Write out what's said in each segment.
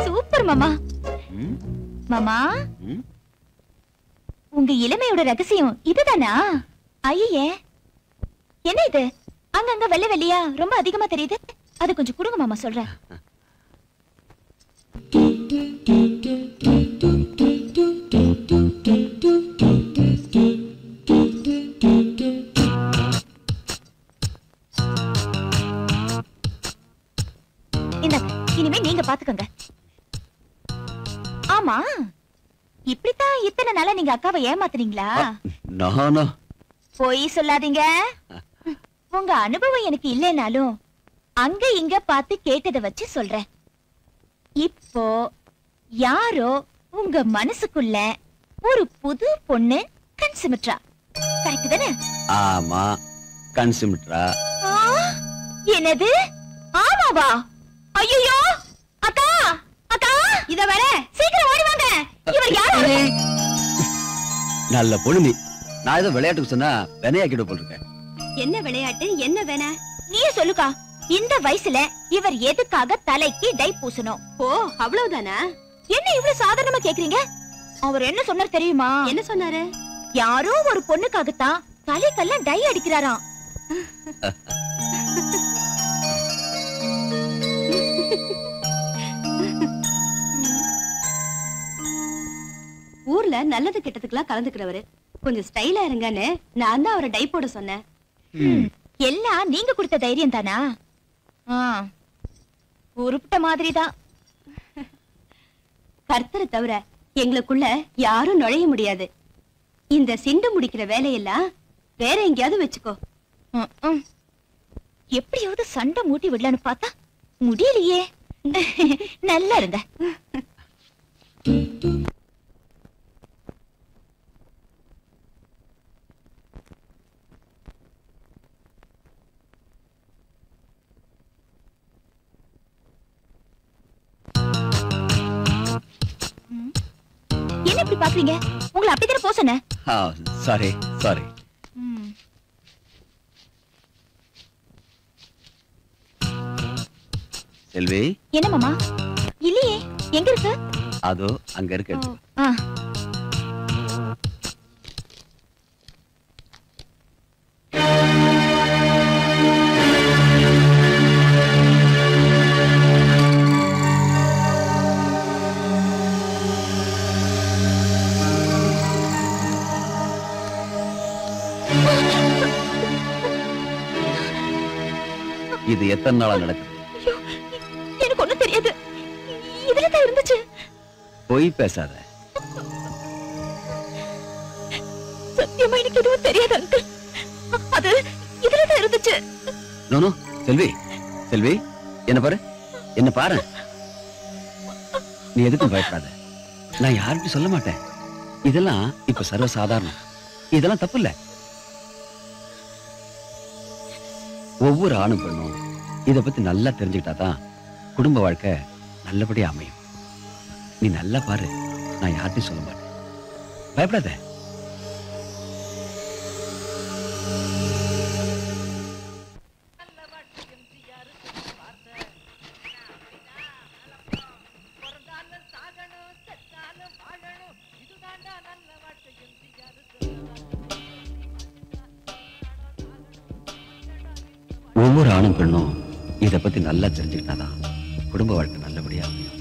Super மாமா. மாமா, உங்க இளமையோட ரகசியம் இதுதானா? ஐயே, என்ன இது? அங்கங்க வெள்ளை வெள்ளையா ரொம்ப அதிகமா தெரியுது. அது கொஞ்சம் கொடுங்க மாமா, சொல்றேன். இனிமே நீங்க பாத்துக்கங்க. ஆமா, இப்படித்தான் இத்தனை நாளா நீங்க அக்காவை ஏமாத்துறீங்களா? போய் சொல்லாதீங்க. உங்க அனுபவம் எனக்கு இல்லைனாலும் அங்க இங்க பார்த்து கேட்டதை வச்சு சொல்றேன். இப்போ யாரோ உங்க மனசுக்குள்ள ஒரு புது பொண்ணு கன்சுமிட்ரா, கரெக்ட் தானே? ஆமா, கன்சுமிட்ரா. என்னது? ஆமாவா? ஐயோ, அக்கா அக்கா, இத வர சீக்கிரம் ஓடி வாங்க. இவர் யாரு? நல்ல பொண்ணு. நான் ஏதோ விளையாட்டுக்கு சொன்னா வினையாக்கிட போட்டிருக்கேன். என்ன விளையாட்டு, என்ன வேணா நீயே சொல்லுக்கா. இந்த வயசுல இவர் எதுக்காக தலைக்கு டை பூசணும்? ஓ, அவ்வளவுதானா? என்ன இவ்வளவு சாதாரணமா கேக்குறீங்க? அவர் என்ன சொன்னார் தெரியுமா? என்ன சொன்னாரு? யாரோ ஒரு பொண்ணுக்காகத்தான் தலைக்கெல்லாம் டை அடிக்கிறாராம். ஊர்ல நல்லது கெட்டதுக்கெல்லாம் கலந்துக்கிறவரு. கொஞ்சம் ஸ்டைலா இருங்கன்னு நான் தான் அவரை டை போட சொன்னேன். எல்லாம் நீங்க கொடுத்த தைரியம் தானா? உருப்பிட்ட மாதிரிதான். கர்த்தரை தவிர எங்களுக்குள்ள யாரும் நுழைய முடியாது. இந்த சிண்டு முடிக்கிற வேலையெல்லாம் வேற எங்கேயாவது வச்சுக்கோ. எப்படியாவது சண்டை மூட்டி விடலான்னு பார்த்தா முடியலையே. நல்லா இருங்க. என்ன இப்படி பாக்குறீங்க? உங்களை அப்படித்தானே போக சொன்னேன். Sorry sorry. செல்வி. என்ன மாமா? இல்லையே, எங்க இருக்கு? அதோ அங்க இருக்கு. இது எத்தனை நாளா நடக்குது? எனக்கு ஒண்ணும் தெரியாது. இதுல தான் இருந்துச்சு. போய் பேசாத. சத்தியமா எனக்கு எதுவும் தெரியாது அங்கிள். அது இதுல தான் இருந்துச்சு. நோ செல்வி, செல்வி என்ன பாரு, என்ன பாரு. நீ எதுக்கும் பயப்படாத. நான் யார்கிட்ட சொல்ல மாட்டேன். இதெல்லாம் இப்ப சர்வ சாதாரணம். இதெல்லாம் தப்பு இல்ல. ஒவ்வொரு ஆணும் பெண்ணும் இத பத்தி நல்லா தெரிஞ்சுக்கிட்டாதான் குடும்ப வாழ்க்கை நல்லபடியா அமையும். நீ நல்லா பாரு. நான் யார்கிட்டையும் சொல்ல மாட்டேன். பயப்படாத. ஒவ்வொரு ஆணும் பெண்ணும் இத பத்தி நல்லா தெரிஞ்சுக்கிட்டாதான் குடும்ப வாழ்க்கை நல்லபடியா அமையும்.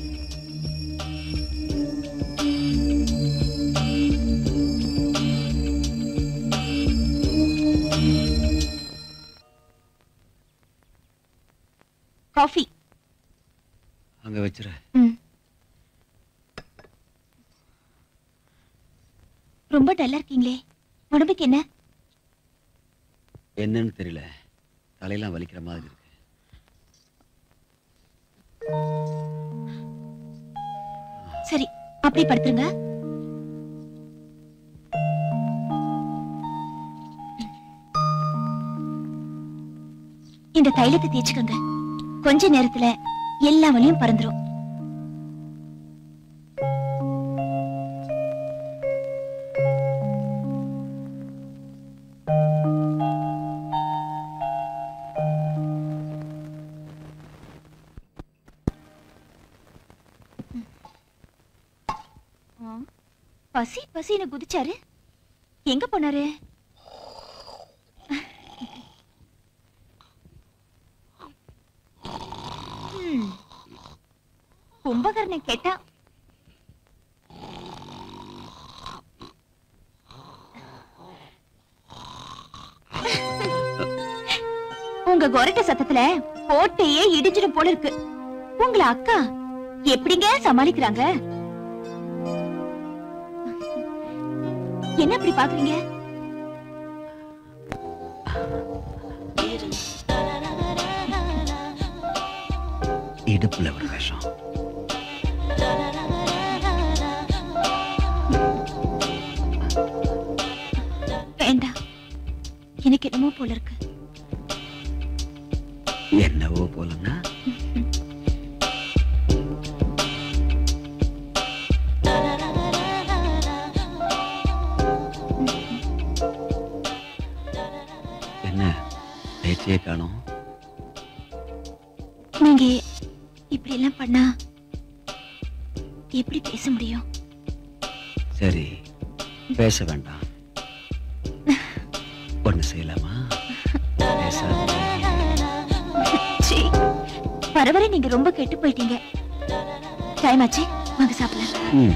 காஃபி அங்க வச்சிர. ரொம்ப டல்லா இருக்கீங்களே, உடம்புக்கு என்ன? என்னன்னு தெரியல, தலையெல்லாம் வலிக்கிற மாதிரி இருக்கு. சரி, அப்படி படுத்துருங்க. இந்த தைலத்தை தேய்ச்சுக்கோங்க. கொஞ்ச நேரத்துல எல்லா வலியும் பறந்துரும். பசி பசின்னு குதிச்சாரு. எங்க போனாரு? கும்பகர்ணன் கேட்டா உங்க கொரட்ட சத்தத்துல கோட்டையே இடிஞ்சிடும் போல இருக்கு. உங்கள அக்கா எப்படிங்க சமாளிக்கிறாங்க? என்ன அப்படி பாக்குறீங்க? இடுப்புல ஒரு விஷம். வேண்டாம், எனக்கு என்னமோ போல இருக்கு. என்னவோ போலன்னா என்ன பேச்சையே காணோம். நீங்க இப்படி எல்லாம் பண்ணா எப்படி பேச முடியும்? சரி, பேச வேண்டாம். ஒண்ணு செய்யலாமா? பரவரை நீங்க ரொம்ப கெட்டு போயிட்டீங்க. டைம் ஆச்சு, வாங்க சாப்பிடலாம்.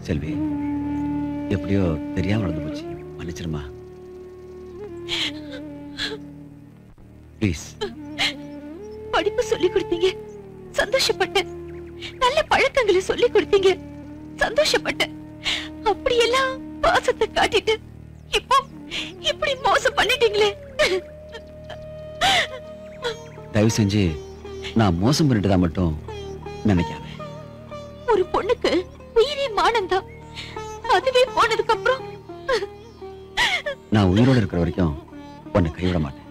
செல்வி, எப்படியோ தெரியாம நடந்து போச்சு, மன்னிச்சிருமா. ப்ளீஸ். படிப்பு சொல்லி கொடுத்தீங்க, சந்தோஷப்பட்டேன். நல்ல பழக்கங்களை சொல்லி கொடுத்தீங்க, சந்தோஷப்பட்டேன். அப்படியெல்லாம் பாசத்தை காட்டிட்டு இப்போ இப்படி மோசம் பண்ணிட்டீங்களே. தயவு செஞ்சு நான் மோசம் பண்ணிட்டதா மட்டும் நினைக்காத. ஒரு பொண்ணுக்கு உயிரே மானம்தான். அதுவே போனதுக்கு அப்புறம் நான் உயிரோட இருக்கிற வரைக்கும் உன்னை கைவிட மாட்டேன்.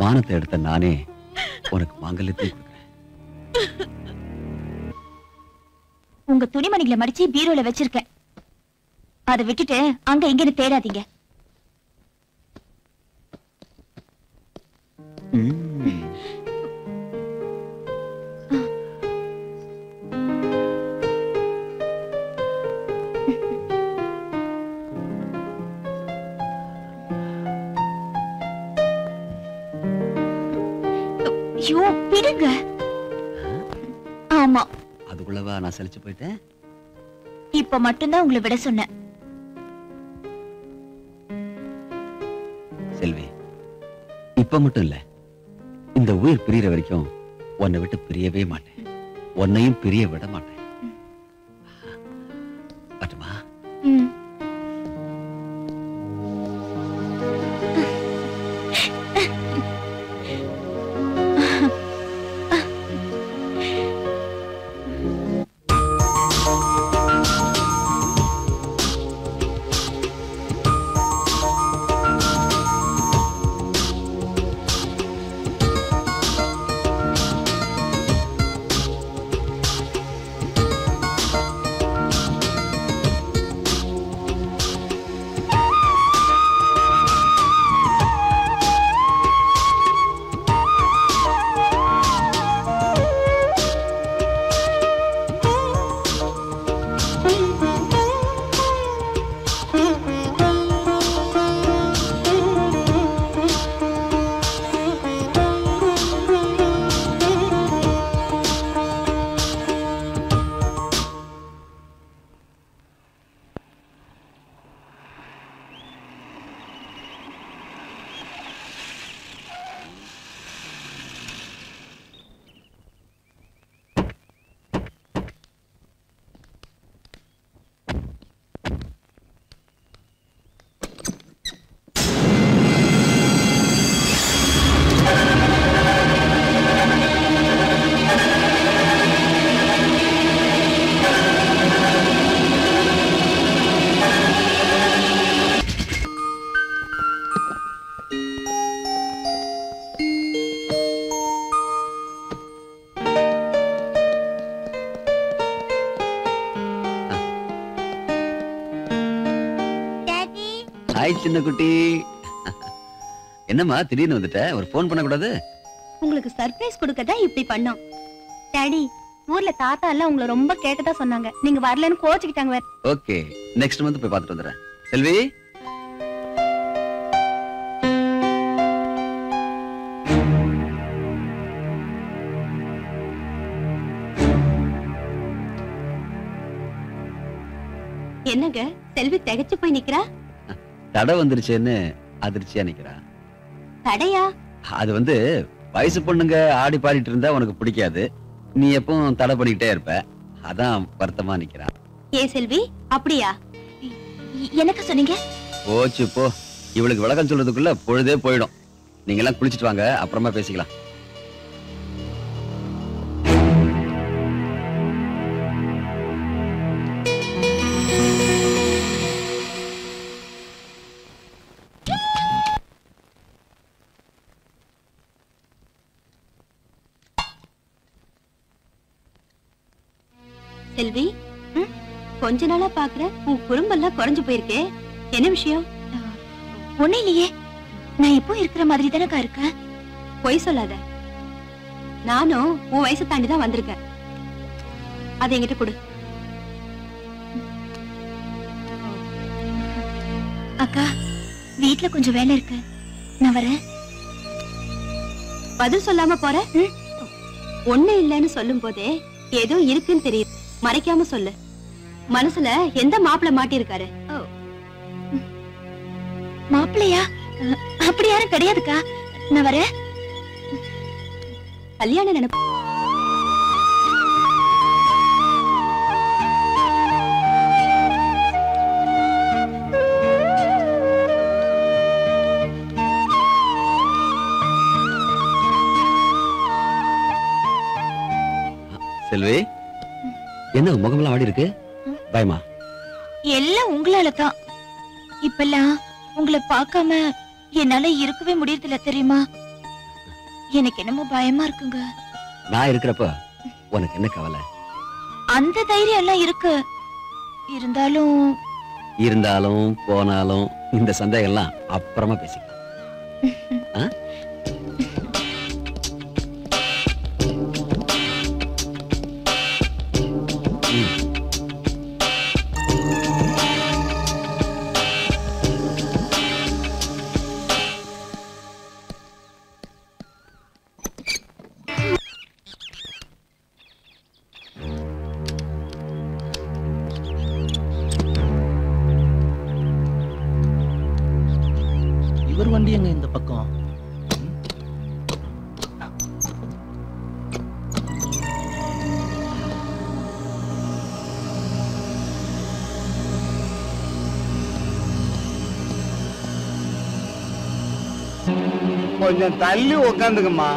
மானத்தை எடுத்த நானே உனக்கு மாங்கல்யத்தை கொடுக்கிறேன். உங்க துணிமணிகளை மடிச்சு பீரோல வச்சிருக்கேன். அதை விட்டுட்டு அங்க இங்கன்னு தேடாதீங்க. ஐயோ, விடுங்க. ஆமா, அதுக்குள்ளவா நான் சலிச்சு போயிட்டேன். இப்ப மட்டும்தான் உங்களை விட சொன்னேன். செல்வி, இப்ப மட்டும் இல்ல, இந்த உயிர் பிரியற வரைக்கும் உன்னை விட்டு பிரியவே மாட்டேன். உன்னையும் பிரிய விட மாட்டேன். பட்டுமா? ஹாய் சின்ன குட்டி. என்னம்மா திடீர்னு வந்துட்ட? ஒரு போன் பண்ண கூடாது? உங்களுக்கு சர்ப்ரைஸ் கொடுக்கதான் இப்படி பண்ணோம். டாடி, ஊர்ல தாத்தா எல்லாம் உங்களை ரொம்ப கேட்டதா சொன்னாங்க. நீங்க வரலன்னு கோச்சிக்கிட்டாங்க. ஓகே, நெக்ஸ்ட் மந்த் போய் பார்த்துட்டு வந்துடுறேன். செல்வி, என்னங்க செல்வி திகைச்சு போய் நிக்கிறா? தடை வந்துருச்சேன்னு அதிர்ச்சியா நிக்கிறா. தடையா? அது வந்து வயசு பொண்ணுங்க ஆடி பாடிட்டு இருந்தா உனக்கு பிடிக்காது. நீ எப்பவும் தடை பண்ணிக்கிட்டே இருப்ப. அதான் வருத்தமா நிக்கிறா. ஏ செல்வி, அப்படியா? எனக்கு சொன்னீங்க? போச்சு போ. இவளுக்கு விளக்கம் சொல்றதுக்குள்ள பொழுதே போயிடும். நீங்க எல்லாம் குளிச்சிட்டு வாங்க, அப்புறமா பேசிக்கலாம். செல்வி, கொஞ்ச நாளா பாக்குற உன் குறும்பெல்லாம் குறைஞ்சு போயிருக்கே. என்ன விஷயம்? ஒண்ணு இல்லையே, நான் இப்போ இருக்கிற மாதிரி தானக்கா இருக்கேன். பொய் சொல்லாத. நானும் உன் வயசு தாண்டி தான் வந்திருக்கேன். அதை என்கிட்ட கொடு. அக்கா, வீட்டுல கொஞ்சம் வேலை இருக்கு, நான் வரேன். பதில் சொல்லாம போற? ஒண்ணு இல்லைன்னு சொல்லும் போதே ஏதோ இருக்குன்னு தெரியுது. மறைக்காம சொல்லு. மனசுல எந்த மாப்பிள்ள மாட்டி இருக்காரு? மாப்பிள்ளையா? அப்படி யாரும் கிடையாதுக்கா, நான் வரேன். கல்யாண நினைப்பு. செல்வி, என்ன முகமெல்லாம் ஆடி இருக்கு? பயமா? எல்லாம் உங்களால தான். இப்பெல்லாம் உங்களை பார்க்காம என்னால இருக்கவே முடியறதில்ல தெரியுமா? எனக்கு என்னமோ பயமா இருக்குங்க. நான் இருக்கிறப்ப உனக்கு என்ன கவலை? அந்த தைரியம் எல்லாம் இருக்கு. இருந்தாலும் போனாலும் இந்த சந்தேகம் எல்லாம் அப்புறமா பேசிக்கலாம். இவர் வண்டி எங்க இந்த பக்கம்? கொஞ்சம் தள்ளி உக்காந்துக்கம்மா.